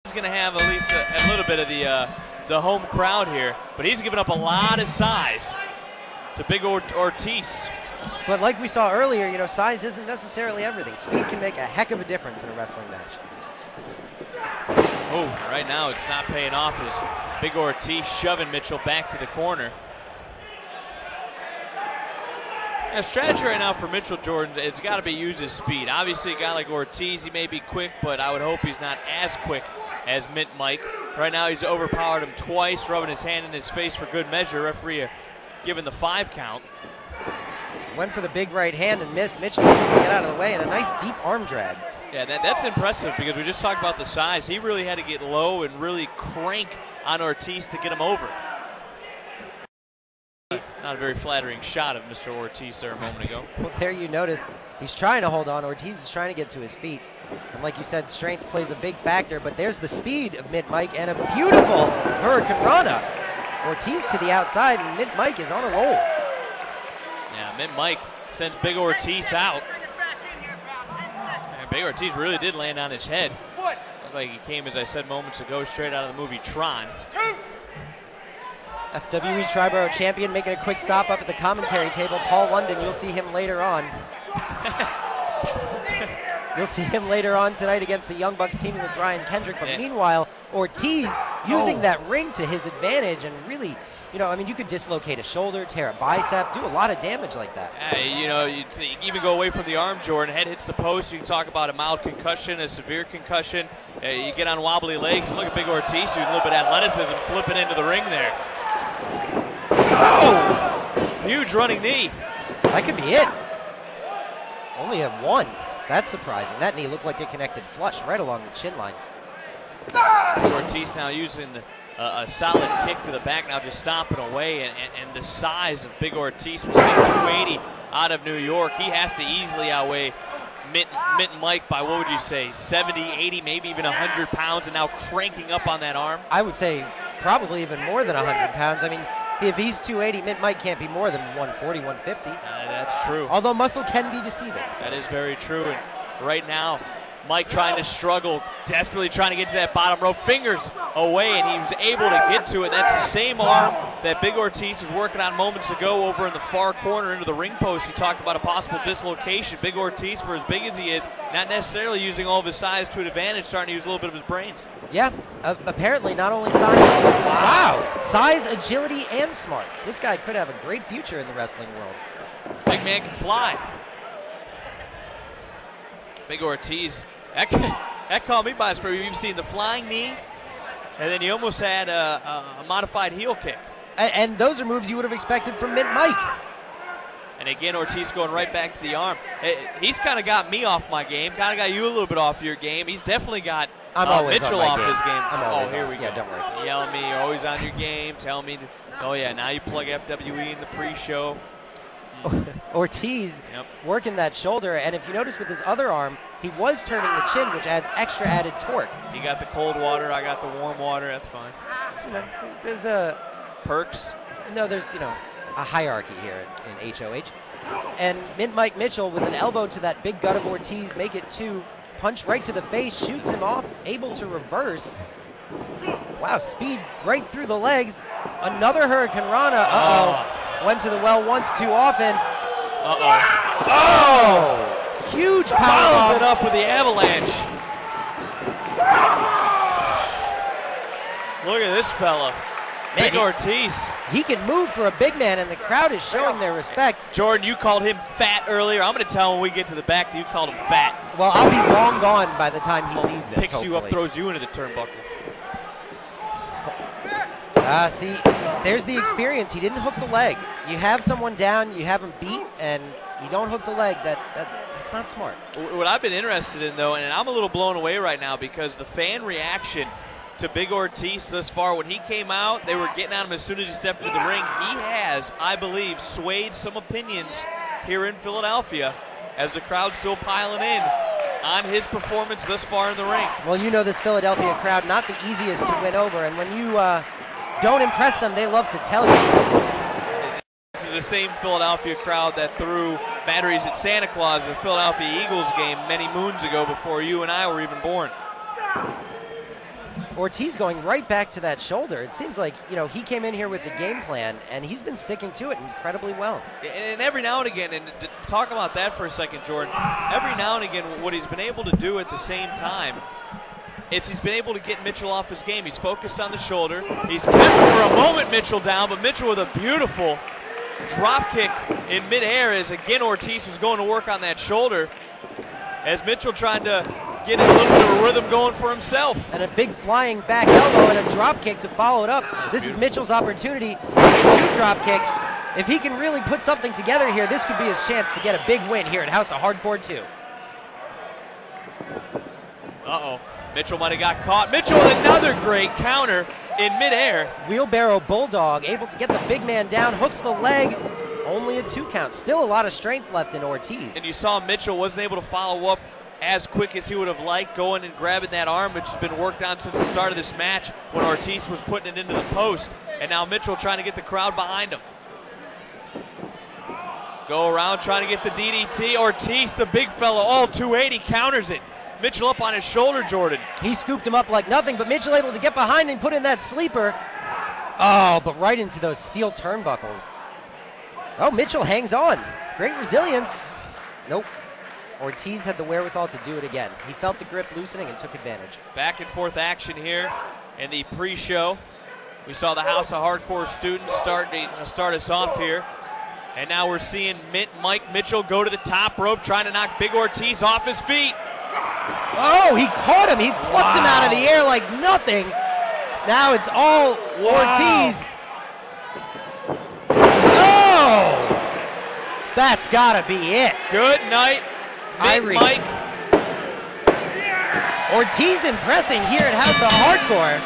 He's going to have at least a little bit of the home crowd here, but he's given up a lot of size to big Ortiz. But like we saw earlier, you know, size isn't necessarily everything. Speed can make a heck of a difference in a wrestling match. Oh, right now it's not paying off as big Ortiz shoving Mitchell back to the corner. Now, strategy right now for Mitchell Jordan, it's got to be use his speed. Obviously, a guy like Ortiz, he may be quick, but I would hope he's not as quick as Mint Mike. Right now, he's overpowered him twice, rubbing his hand in his face for good measure. Referee giving the 5 count. Went for the big right hand and missed. Mitchell able to get out of the way, and a nice deep arm drag. Yeah, that's impressive because we just talked about the size. He really had to get low and really crank on Ortiz to get him over. Not a very flattering shot of Mr. Ortiz there a moment ago. Well, there you notice he's trying to hold on. Ortiz is trying to get to his feet. And like you said, strength plays a big factor, but there's the speed of Mint Mike and a beautiful Hurricane Rana. Ortiz to the outside, and Mint Mike is on a roll. Yeah, Mint Mike sends big Ortiz out. And big Ortiz really did land on his head. Looked like he came, as I said moments ago, straight out of the movie Tron. FWE Triborough champion making a quick stop up at the commentary table. Paul London, you'll see him later on. You'll see him later on tonight against the Young Bucks teaming with Brian Kendrick. But meanwhile, Ortiz using that ring to his advantage and really, you know, I mean, you could dislocate a shoulder, tear a bicep, do a lot of damage like that. You know, you even go away from the arm, Jordan. Head hits the post. You can talk about a mild concussion, a severe concussion. You get on wobbly legs. Look at big Ortiz, who's a little bit of athleticism, flipping into the ring there. Oh! Huge running knee. That could be it. Only a 1. That's surprising. That knee looked like it connected flush right along the chin line. Ortiz now using a solid kick to the back, now just stomping away, and the size of big Ortiz, we're seeing 280 out of New York. He has to easily outweigh Mint Mike by, what would you say, 70, 80, maybe even 100 pounds, and now cranking up on that arm. I would say probably even more than 100 pounds. I mean, if he's 280, Mint Mike can't be more than 140, 150. That's true. Although muscle can be deceiving. So. That is very true. And right now, Mike trying to struggle, desperately trying to get to that bottom rope, fingers away, and he was able to get to it. That's the same arm that big Ortiz was working on moments ago over in the far corner into the ring post. He talked about a possible dislocation. Big Ortiz, for as big as he is, not necessarily using all of his size to an advantage, starting to use a little bit of his brains. Yeah, apparently not only size, wow, size, agility, and smarts. This guy could have a great future in the wrestling world. Big man can fly. Big Ortiz, that caught me by surprise. You've seen the flying knee, and then you almost had a modified heel kick. And those are moves you would have expected from Mint Mike. And again, Ortiz going right back to the arm. He's kind of got me off my game, kind of got you a little bit off your game. He's definitely got Mitchell off his game. Here we go. Yeah, don't worry. You're yelling me, you're always on your game, tell me, oh yeah, now you plug FWE in the pre-show. Ortiz working that shoulder, and if you notice with his other arm, he was turning the chin, which adds extra added torque. He got the cold water, I got the warm water, that's fine. You know, there's a... Perks? No, there's, you know, a hierarchy here in HOH. And Mint Mike Mitchell with an elbow to that big gut of Ortiz, make it 2, punch right to the face, shoots him off, able to reverse. Wow, speed right through the legs. Another Hurricane Rana. Uh-oh. Went to the well once too often. Uh-oh. Oh! Huge power. Follows it up with the avalanche. Look at this fella. Big Ortiz. He can move for a big man, and the crowd is showing their respect. Jordan, you called him fat earlier. I'm going to tell him when we get to the back that you called him fat. Well, I'll be long gone by the time he sees this, Picks you up, throws you into the turnbuckle. See, there's the experience. He didn't hook the leg. You have someone down, you have him beat, and you don't hook the leg. That's not smart. What I've been interested in, though, and I'm a little blown away right now because the fan reaction to big Ortiz thus far, when he came out, they were getting at him as soon as he stepped into the ring. He has, I believe, swayed some opinions here in Philadelphia as the crowd's still piling in on his performance thus far in the ring. Well, you know this Philadelphia crowd, not the easiest to win over, and when you don't impress them, they love to tell you. This is the same Philadelphia crowd that threw batteries at Santa Claus in the Philadelphia Eagles game many moons ago before you and I were even born. Ortiz going right back to that shoulder. It seems like, you know, he came in here with the game plan, and he's been sticking to it incredibly well. And every now and again, and to talk about that for a second, Jordan, every now and again what he's been able to do at the same time is he's been able to get Mitchell off his game. He's focused on the shoulder. He's kept for a moment Mitchell down, but Mitchell with a beautiful drop kick in midair as again Ortiz was going to work on that shoulder as Mitchell trying to get a little bit of a rhythm going for himself. And a big flying back elbow and a drop kick to follow it up. This is Mitchell's opportunity to get 2 drop kicks. If he can really put something together here, this could be his chance to get a big win here at House of Hardcore 2. Uh-oh. Mitchell might have got caught. Mitchell with another great counter in midair. Wheelbarrow Bulldog able to get the big man down, hooks the leg, only a 2 count. Still a lot of strength left in Ortiz. And you saw Mitchell wasn't able to follow up as quick as he would have liked, going and grabbing that arm, which has been worked on since the start of this match when Ortiz was putting it into the post. And now Mitchell trying to get the crowd behind him. Go around trying to get the DDT. Ortiz, the big fella, all 280, counters it. Mitchell up on his shoulder, Jordan. He scooped him up like nothing, but Mitchell able to get behind and put in that sleeper. Oh, but right into those steel turnbuckles. Oh, Mitchell hangs on. Great resilience. Nope. Ortiz had the wherewithal to do it again. He felt the grip loosening and took advantage. Back and forth action here in the pre-show. We saw the House of Hardcore students start us off here. And now we're seeing Mike Mitchell go to the top rope, trying to knock Big Ortiz off his feet. Oh, he caught him. He plucked him out of the air like nothing. Now it's all Ortiz. Oh! That's got to be it. Good night, Mike. Ortiz impressing here at House of Hardcore.